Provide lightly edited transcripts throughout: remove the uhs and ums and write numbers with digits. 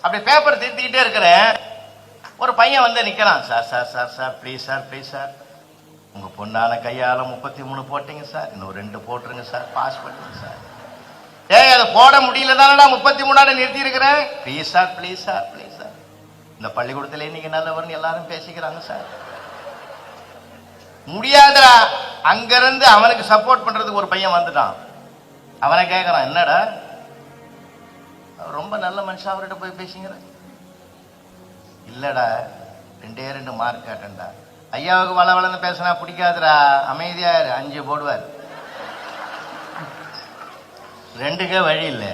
அப்படி பேப்பர் திருத்திக்கிட்டே இருக்கிறேன். ஒரு பையன் வந்து நிக்கிறான். Sir sir sir sir please sir please sir, உங்க பொண்ணான கையால 33 போட்டீங்க சார், இன்னும் 2 போட்டுருங்க சார், பாஸ் பண்ணுங்க சார். ஏய், அதை போட முடியல தானடா 33 நிறுத்தி இருக்கிறேன். Please sir please sir please sir, இந்த பள்ளிக்கூடத்திலே நீங்க நல்லவர்னு எல்லாரும் பேசிக்கிறாங்க சார். முடியாதுடா. அங்கிருந்து அவனுக்கு சப்போர்ட் பண்றதுக்கு ஒரு பையன் வந்துட்டான். அவனை கேட்கறான், என்னடா ரொம்ப நல்ல மனுஷன், அவர்கிட்ட போய் பேசிங்கிற. இல்லடா, 2 மார்க் கேட்டேன்டா. ஐயாவுக்கு வளவளன்னு பேசினா பிடிக்காதுடா, அமைதியா 5 போடுவார். 2க்கே வழி இல்லை.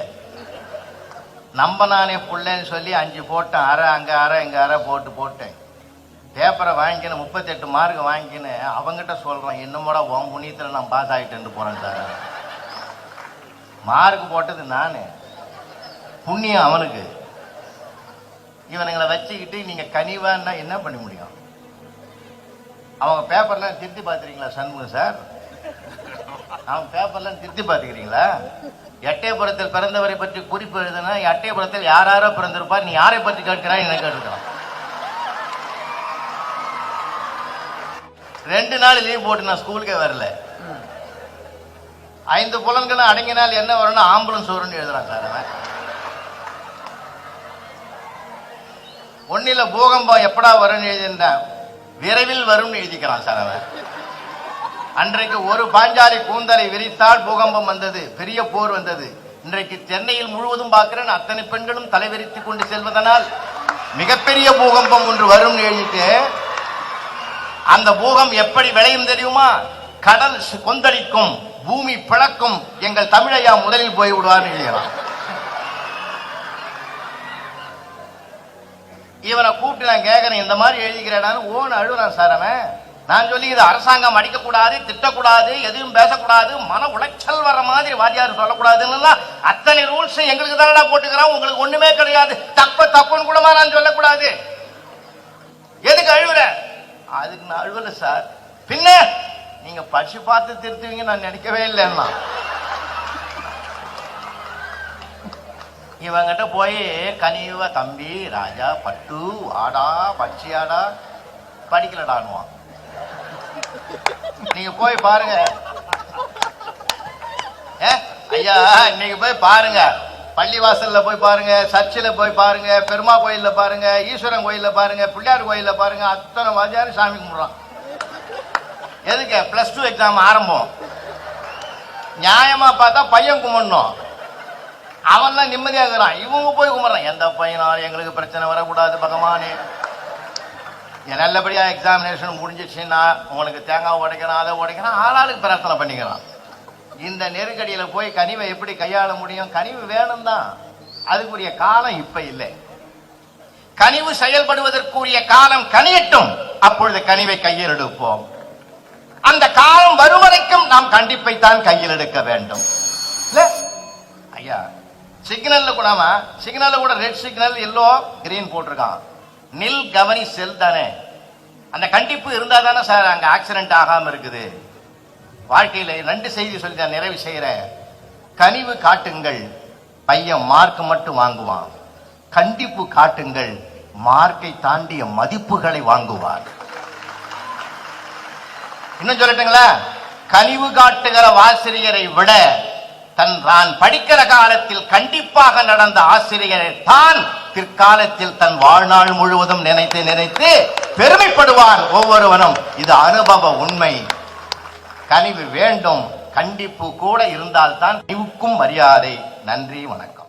நம்ப நானே புள்ளன்னு சொல்லி 5 போட்டேன். அரை அங்க அரை இங்க அரை போட்டேன். பேப்பரை வாங்கிக்கின்னு 38 மார்க் வாங்கிக்கின்னு அவங்ககிட்ட சொல்றான், என்னமோட உன் புண்ணியத்தில் நான் பாஸ் ஆகிட்டேன்னு போறேன் சார். மார்க் போட்டது நானு, புண்ணியம் அவனுக்கு. இவனுங்களை வச்சுக்கிட்டு நீங்க கனிவான்னா என்ன பண்ண முடியும்? அவங்க பேப்பர்லாம் திருத்தி பார்த்துறீங்களா சண்முகம் சார்? அவங்க பேப்பர்லாம் திருத்தி பார்த்துக்கிறீங்களா? எட்டயபுரத்தில் பிறந்தவரை பற்றி குறிப்பு எழுதுனா, எட்டயபுரத்தில் யாரோ பிறந்திருப்பார், நீ யாரை பற்றி கேட்கிறாய் என்ன கேட்டுக்கிறான். 2 நாள் லீவ் போட்டு நான் ஸ்கூலுக்கே வரல. 5 புலன்களும் அடங்கினால் என்ன வரும்னா ஆம்புலன்ஸ் வரும்னு எழுதுறான் சார். அவன் ஒன்னில பூகம்பம் எப்படா வரும்னு எழுதியிருந்தான், விரைவில் வரும்னு எழுதிக்கிறான் சார். அவன் அன்றைக்கு ஒரு பாஞ்சாலி கூந்தலை விரித்தால் பூகம்பம் வந்தது, பெரிய போர் வந்தது. இன்றைக்கு சென்னையில் முழுவதும் பார்க்கிறேன், அத்தனை பெண்களும் தலைவிரித்துக் கொண்டு செல்வதனால் மிகப்பெரிய பூகம்பம் ஒன்று வரும் எழுதிட்டு, அந்த பூகம் எப்படி விளையும் தெரியுமா? கடல் கொந்தளிக்கும், பூமி பிளக்கும், எங்கள் தமிழையா முதலில் போய் விடுவார்னு எழுதுகிறான். இவனை கூப்பிட்டு நான் கேட்கிறேன், இந்த மாதிரி எழுதிக்கிறேன் ஓன்னு அழுறான் சார். அவன் நான் சொல்லி இது அரசாங்கம் அடிக்கக்கூடாது, திட்டக்கூடாது, எதுவும் பேசக்கூடாது, மன உளைச்சல் வர மாதிரி வாத்தியார் சொல்லக்கூடாதுன்னு அத்தனை ரூல்ஸ் எங்களுக்கு தானடா போட்டுக்கிறான், உங்களுக்கு ஒண்ணுமே கிடையாது, தப்புன்னு கூடமா நான் சொல்லக்கூடாது, எதுக்கு அழுவுற? அதுக்கு நான் அழுவல சார். பின்ன நீங்க படிச்சு பார்த்து திருத்துவீங்க நான் நினைக்கவே இல்லைன்னா. இவங்கிட்ட போய் கனிவா, தம்பி ராஜா பட்டு ஆடா பச்சியாடா, படிக்கலடான்வான். நீங்க போய் பாருங்க ஐயா, இன்னைக்கு போய் பாருங்க, பள்ளிவாசல்ல போய் பாருங்க, சர்ச்சில் போய் பாருங்க, பெருமா கோயில்ல பாருங்க, ஈஸ்வரன் கோயில்ல பாருங்க, பிள்ளையார் கோயில்ல பாருங்க, அத்தனை வாத்தியாரும் சாமி கும்பிடுறான். எதுக்கு? +2 எக்ஸாம் ஆரம்பம். நியாயமா பார்த்தா பையன் கும்பிடணும், அவன்லாம் நிம்மதியாக இருக்கிறான். இவங்க போய் கும்பிட்றான், எந்த பையனாலும் எங்களுக்கு பிரச்சனை வரக்கூடாது பகவானே, நல்லபடியா எக்ஸாமினேஷன் முடிஞ்சிச்சுன்னா உனக்கு தேங்காய் உடைக்கணும், அதை உடைக்கணும், ஆளாளுக்கு பிரார்த்தனை பண்ணிக்கிறான். இந்த நெருக்கடியில போய் கனிவை எப்படி கையாள முடியும்? கனிவு வேணும் தான், அதுக்குரிய காலம் இப்ப இல்லை. கனிவு செயல்படுவதற்குரிய காலம் கனியட்டும், அப்பொழுது கனிவை கையில் எடுப்போம். அந்த காலம் வரும் வரைக்கும் நாம் கண்டிப்பை தான் கையில் எடுக்க வேண்டும். ஐயா, சிக்னல்ல கூட ரெட் சிக்னல், எல்லோ கிரீன் போட்டிருக்கான். நில் கவனி செல் தானே, அந்த கண்டிப்பு இருந்தா தானே சார் அங்க ஆக்சிடென்ட் ஆகாம இருக்குது. வாழ்க்கையில 2 செய்தி சொல்லி தான் நிறைவு செய்யறேன். கனிவு காட்டுங்கள், பையன் மார்க் மட்டும் வாங்குவான். கண்டிப்பு காட்டுங்கள், மார்க்கை தாண்டிய மதிப்புகளை வாங்குவார். இன்னும் சொல்லட்டுங்களா? கனிவு காட்டுகிற ஆசிரியரை விட தான் படிக்கிற காலத்தில் கண்டிப்பாக நடந்த ஆசிரியரை தான் பிற்காலத்தில் தன் வாழ்நாள் முழுவதும் நினைத்து நினைத்து பெருமைப்படுவார் ஒவ்வொருவனும். இது அனுபவ உண்மை. கனிவு வேண்டும், கண்டிப்பு கூட இருந்தால்தான் கனிவுக்கும் மரியாதை. நன்றி, வணக்கம்.